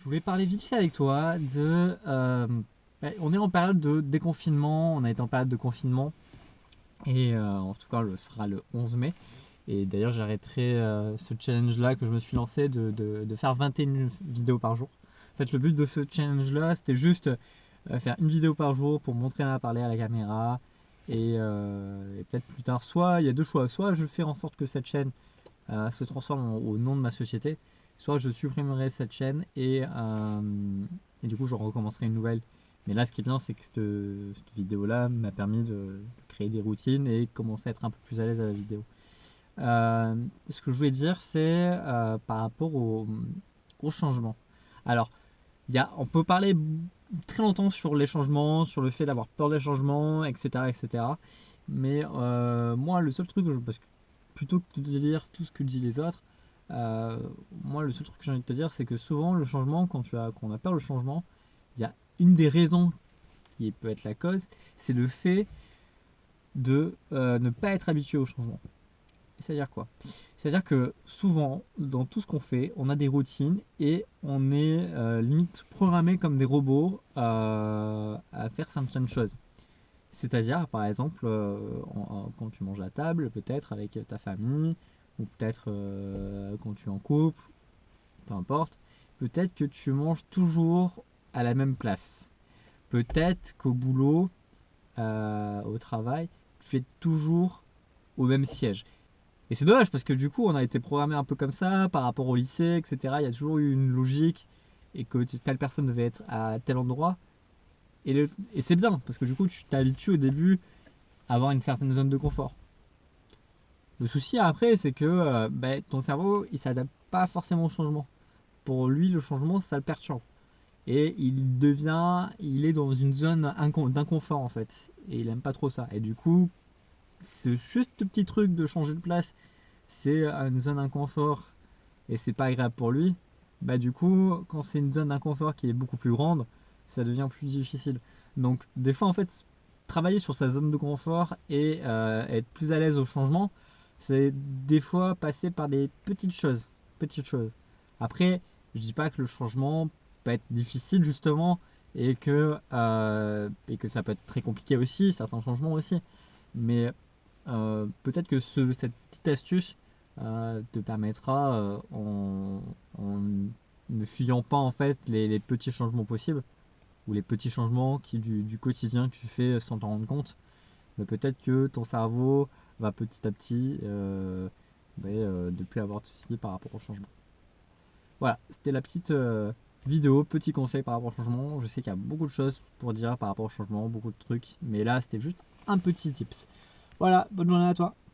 voulais parler vite fait avec toi de. On est en période de déconfinement, on a été en période de confinement, et en tout cas, ce sera le 11 mai. Et d'ailleurs, j'arrêterai ce challenge-là que je me suis lancé de faire 21 vidéos par jour. En fait, le but de ce challenge-là, c'était juste faire une vidéo par jour pour m'entraîner à parler à la caméra. Et peut-être plus tard, soit il y a deux choix, soit je fais en sorte que cette chaîne se transforme au nom de ma société, soit je supprimerai cette chaîne et du coup je recommencerai une nouvelle. Mais là, ce qui est bien, c'est que cette vidéo-là m'a permis de créer des routines et commencer à être un peu plus à l'aise à la vidéo. Ce que je voulais dire, c'est par rapport au changement. Alors, on peut parler très longtemps sur les changements, sur le fait d'avoir peur des changements, etc. etc. Mais moi, le seul truc, parce que plutôt que de lire tout ce que disent les autres, euh, moi, le seul truc que j'ai envie de te dire, c'est que souvent, le changement, quand on a peur du changement, il y a une des raisons qui peut être la cause, c'est le fait de ne pas être habitué au changement. C'est-à-dire quoi? C'est-à-dire que souvent, dans tout ce qu'on fait, on a des routines et on est limite programmé comme des robots à faire certaines choses. C'est-à-dire, par exemple, quand tu manges à table, peut-être avec ta famille, ou peut-être quand tu es en couple, peu importe, peut-être que tu manges toujours à la même place. Peut-être qu'au boulot, au travail, tu es toujours au même siège. Et c'est dommage parce que du coup, on a été programmé un peu comme ça par rapport au lycée, etc. Il y a toujours eu une logique et que telle personne devait être à tel endroit. Et c'est bien parce que du coup, tu t'habitues au début à avoir une certaine zone de confort. Le souci après, c'est que ton cerveau, il s'adapte pas forcément au changement. Pour lui, le changement, ça le perturbe. Et il est dans une zone d'inconfort en fait. Et il aime pas trop ça. Et du coup, ce juste petit truc de changer de place, c'est une zone d'inconfort et c'est pas agréable pour lui. Bah du coup, quand c'est une zone d'inconfort qui est beaucoup plus grande, ça devient plus difficile. Donc des fois en fait, travailler sur sa zone de confort et être plus à l'aise au changement, c'est des fois passer par des petites choses. Petites choses. Après, je dis pas que le changement peut être difficile justement et que ça peut être très compliqué aussi, certains changements aussi. Mais peut-être que cette petite astuce te permettra, en ne fuyant pas en fait les petits changements possibles ou les petits changements du quotidien que tu fais sans t'en rendre compte, mais peut-être que ton cerveau va petit à petit ne plus avoir de soucis par rapport au changement. Voilà, c'était la petite vidéo, petit conseil par rapport au changement. Je sais qu'il y a beaucoup de choses pour dire par rapport au changement, beaucoup de trucs, mais là c'était juste un petit tips. Voilà, bonne journée à toi.